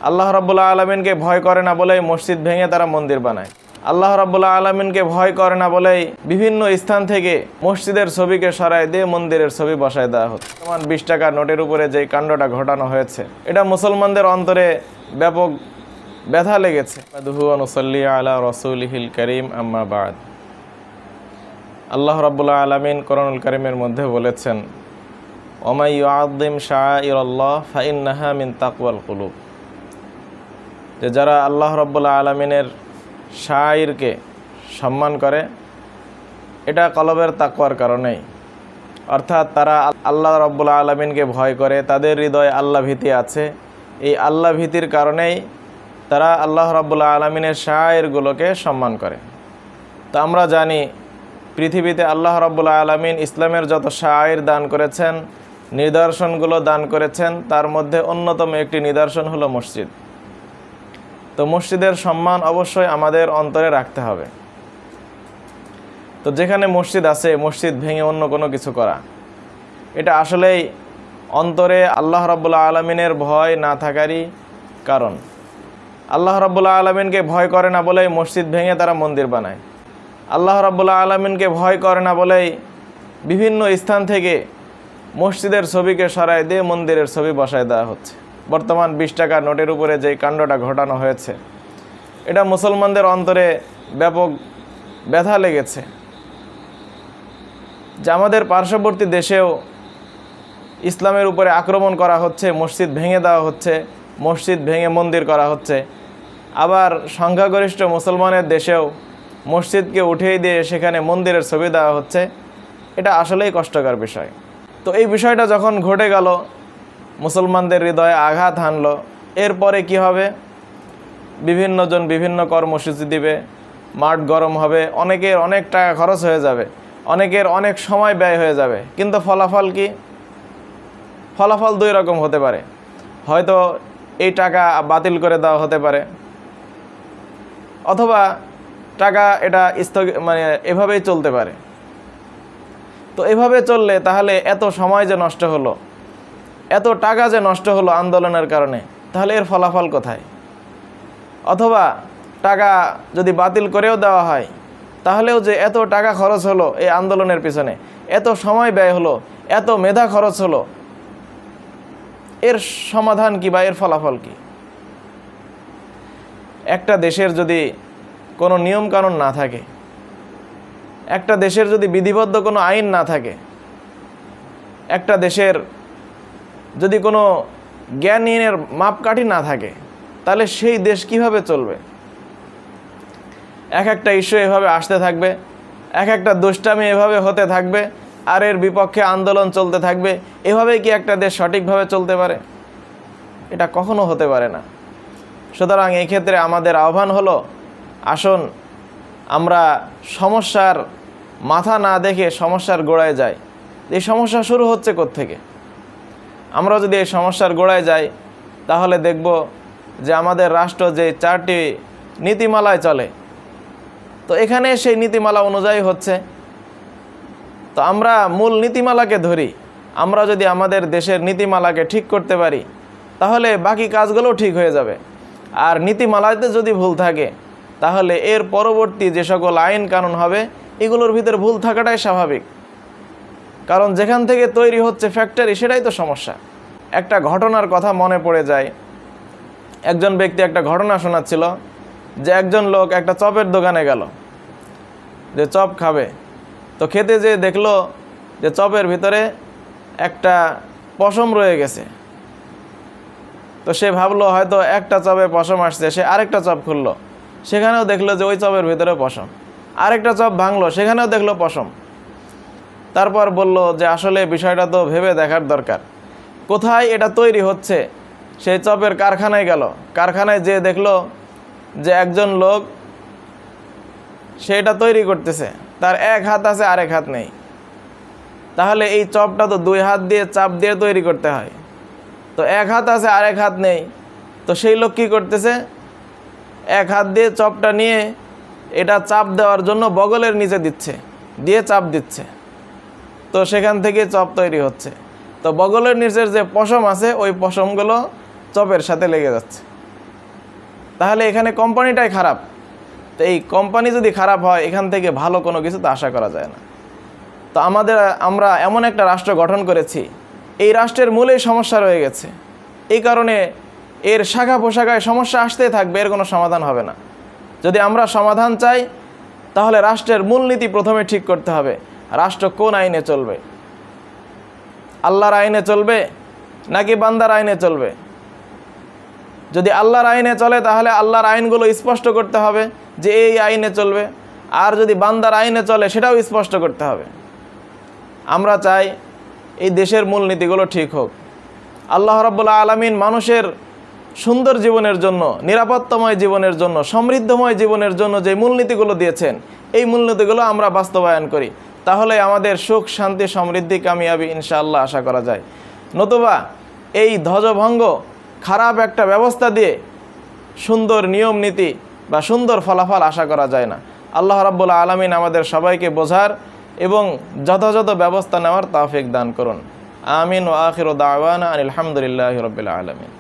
আল্লাহ রাব্বুল আলামিনকে ভয় করে না বলেই মসজিদ ভেঙে তারা মন্দির বানায়। আল্লাহ রাব্বুল আলামিনকে ভয় করে না বলেই বিভিন্ন স্থান থেকে মসজিদের ছবিকে সরায় দিয়ে মন্দিরের ছবি বসায় দেওয়া হচ্ছে। বর্তমান 20 টাকার নোটের উপরে যেই কাণ্ডটা ঘটানো হয়েছে, এটা মুসলমানদের অন্তরে ব্যাপক ব্যথা লেগেছে। নুসাল্লি আলা রাসূলিহিল কারীম, আম্মা বাদ। আল্লাহ রাব্বুল আলামিন কোরআনুল কারীমের মধ্যে বলেছেন, ওয়া ইউআযযিম শাআইরাল্লাহ ফাইন্নাহা মিন তাকওয়াল কুলুব, যে যারা আল্লাহ রাব্বুল আলামিনের শাআইরকে সম্মান করে, এটা কলবের তাকওয়ার কারণেই, অর্থাৎ তারা আল্লাহ রাব্বুল আলামিনকে ভয় করে, তাদের হৃদয়ে আল্লাহ ভীতি আছে। এই আল্লাহ ভীতির কারণেই তারা আল্লাহ রাব্বুল আলামিনের শাআইরগুলোকে সম্মান করে। তো আমরা জানি পৃথিবীতে আল্লাহ রাব্বুল আলামিন ইসলামের যত শাআইর দান করেছেন, নিদর্শনগুলো দান করেছেন, তার মধ্যে অন্যতম একটি নিদর্শন হলো মসজিদ। তো মসজিদের সম্মান অবশ্যই আমাদের অন্তরে রাখতে হবে। তো যেখানে মসজিদ আছে, মসজিদ ভেঙে অন্য কোনো কিছু করা, এটা আসলেই অন্তরে আল্লাহ রাব্বুল আলামিনের ভয় না থাকারই কারণ। আল্লাহ রাব্বুল আলামিনকে ভয় করে না বলেই মসজিদ ভেঙে তারা মন্দির বানায়। আল্লাহ রাব্বুল আলামিনকে ভয় করে না বলেই বিভিন্ন স্থান থেকে মসজিদের ছবিকে সরায় দিয়ে মন্দিরের ছবি বসায় দেওয়া হচ্ছে। বর্তমান 20 টাকার নোটের উপরে যেই কাণ্ডটা ঘটানো হয়েছে, এটা মুসলমানদের অন্তরে ব্যাপক ব্যথা লেগেছে। যে আমাদের পার্শ্ববর্তী দেশেও ইসলামের উপরে আক্রমণ করা হচ্ছে, মসজিদ ভেঙে দেওয়া হচ্ছে, মসজিদ ভেঙে মন্দির করা হচ্ছে। আবার সংখ্যাগরিষ্ঠ মুসলমানের দেশেও মসজিদকে উঠিয়ে দিয়ে সেখানে মন্দিরের ছবি দেওয়া হচ্ছে। এটা আসলেই কষ্টকর বিষয়। তো এই বিষয়টা যখন ঘটে গেল, মুসলমানদের হৃদয়ে আঘাত হানলো, এরপরে কি হবে? বিভিন্ন জন বিভিন্ন কর্মসূচি দিবে, মাঠ গরম হবে, অনেকের অনেক টাকা খরচ হয়ে যাবে, অনেকের অনেক সময় ব্যয় হয়ে যাবে, কিন্তু ফলাফল কি? ফলাফল দুই রকম হতে পারে। হয়তো এই টাকা বাতিল করে দেওয়া হতে পারে, অথবা টাকা এটা এভাবেই চলতে পারে। তো এভাবে চললে তাহলে এত সময় যে নষ্ট হলো, এত টাকা যে নষ্ট হলো আন্দোলনের কারণে, তাহলে এর ফলাফল কোথায়? অথবা টাকা যদি বাতিল করেও দেওয়া হয়, তাহলেও যে এত টাকা খরচ হলো এই আন্দোলনের পিছনে, এত সময় ব্যয় হলো, এত মেধা খরচ হলো, এর সমাধান কি বা এর ফলাফল কি? একটা দেশের যদি কোনো নিয়মকানুন না থাকে, একটা দেশের যদি বিধিবদ্ধ কোনো আইন না থাকে, একটা দেশের যদি কোনো জ্ঞানের মাপকাঠি না থাকে, তাহলে সেই দেশ কিভাবে চলবে? এক একটা ইস্যু এভাবে আসতে থাকবে, এক একটা দুষ্টামি এভাবে হতে থাকবে, আর এর বিপক্ষে আন্দোলন চলতে থাকবে। এভাবে কি একটা দেশ সঠিকভাবে চলতে পারে? এটা কখনো হতে পারে না। সুতরাং এই ক্ষেত্রে আমাদের আহ্বান হলো, আসুন আমরা সমস্যার মাথা না দেখে সমস্যার গোড়ায় যাই। এই সমস্যা শুরু হচ্ছে কোত্থেকে? আমরা যদি এই সমস্যার গোড়ায় যাই, তাহলে দেখব যে আমাদের রাষ্ট্র যে 4টি নীতিমালায় চলে, তো এখানে সেই নীতিমালা অনুযায়ী হচ্ছে। তো আমরা মূল নীতিমালাকে ধরি। আমরা যদি আমাদের দেশের নীতিমালাকে ঠিক করতে পারি, তাহলে বাকি কাজগুলোও ঠিক হয়ে যাবে। আর নীতিমালাতে যদি ভুল থাকে, তাহলে এর পরবর্তী যে সকল আইন কানুন হবে, এগুলোর ভিতরে ভুল থাকাটাই স্বাভাবিক। কারণ যেখান থেকে তৈরি হচ্ছে ফ্যাক্টরি, সেটাই তো সমস্যা। একটা ঘটনার কথা মনে পড়ে যায়। একজন ব্যক্তি একটা ঘটনা শোনাচ্ছিল যে একজন লোক একটা চপের দোকানে গেল, যে চপ খাবে। তো খেতে যেয়ে দেখলো যে চপের ভিতরে একটা পশম রয়ে গেছে। তো সে ভাবলো হয়তো একটা চপে পশম আসছে, সে আরেকটা চপ খুললো, সেখানেও দেখলো যে ওই চপের ভিতরে পশম। আরেকটা চপ ভাঙলো, সেখানেও দেখলো পশম। তারপর বলল যে আসলে বিষয়টা তো ভেবে দেখার দরকার, কোথায় এটা তৈরি হচ্ছে। সেই চপের কারখানায় গেল, কারখানায় যেয়ে দেখলো যে একজন লোক সেটা তৈরি করতেছে, তার এক হাত আছে আরেক হাত নেই। তাহলে এই চপটা তো 2 হাত দিয়ে চাপ দিয়ে তৈরি করতে হয়, তো এক হাত আছে আরেক হাত নেই। তো সেই লোক কী করতেছে? এক হাত দিয়ে চপটা নিয়ে এটা চাপ দেওয়ার জন্য বগলের নিচে দিচ্ছে, দিয়ে চাপ দিচ্ছে। তো সেখান থেকে চপ তৈরি হচ্ছে। তো বগলের নিচের যে পশম আছে, ওই পশমগুলো চপের সাথে লেগে যাচ্ছে। তাহলে এখানে কোম্পানিটাই খারাপ। তো এই কোম্পানি যদি খারাপ হয়, এখান থেকে ভালো কোনো কিছু তো আশা করা যায় না। তো আমরা এমন একটা রাষ্ট্র গঠন করেছি, এই রাষ্ট্রের মূলেই সমস্যা রয়ে গেছে। এই কারণে এর শাখা প্রশাখায় সমস্যা আসতেই থাকবে, এর কোনো সমাধান হবে না। যদি আমরা সমাধান চাই, তাহলে রাষ্ট্রের মূলনীতি প্রথমে ঠিক করতে হবে। রাষ্ট্র কোন আইনে চলবে? আল্লাহর আইনে চলবে নাকি বান্দার আইনে চলবে? যদি আল্লাহর আইনে চলে, তাহলে আল্লাহর আইনগুলো স্পষ্ট করতে হবে যে এই আইনে চলবে। আর যদি বান্দার আইনে চলে, সেটাও স্পষ্ট করতে হবে। আমরা চাই এই দেশের মূলনীতিগুলো ঠিক হোক। আল্লাহ রাব্বুল আলামিন মানুষের সুন্দর জীবনের জন্য, নিরাপত্তাময় জীবনের জন্য, সমৃদ্ধময় জীবনের জন্য যে মূলনীতিগুলো দিয়েছেন, এই মূলনীতিগুলো আমরা বাস্তবায়ন করি, তাহলে আমাদের সুখ, শান্তি, সমৃদ্ধি, কামিয়াবি ইনশাআল্লাহ আশা করা যায়। নতুবা এই ধ্বজভঙ্গ খারাপ একটা ব্যবস্থা দিয়ে সুন্দর নিয়ম নীতি বা সুন্দর ফলাফল আশা করা যায় না। আল্লাহ রাব্বুল আলামিন আমাদের সবাইকে বোঝার এবং যথাযথ ব্যবস্থা নেওয়ার তৌফিক দান করুন। আমিন ওয়া আখিরু দাওয়ানা আনিল হামদুলিল্লাহি রাব্বিল আলামিন।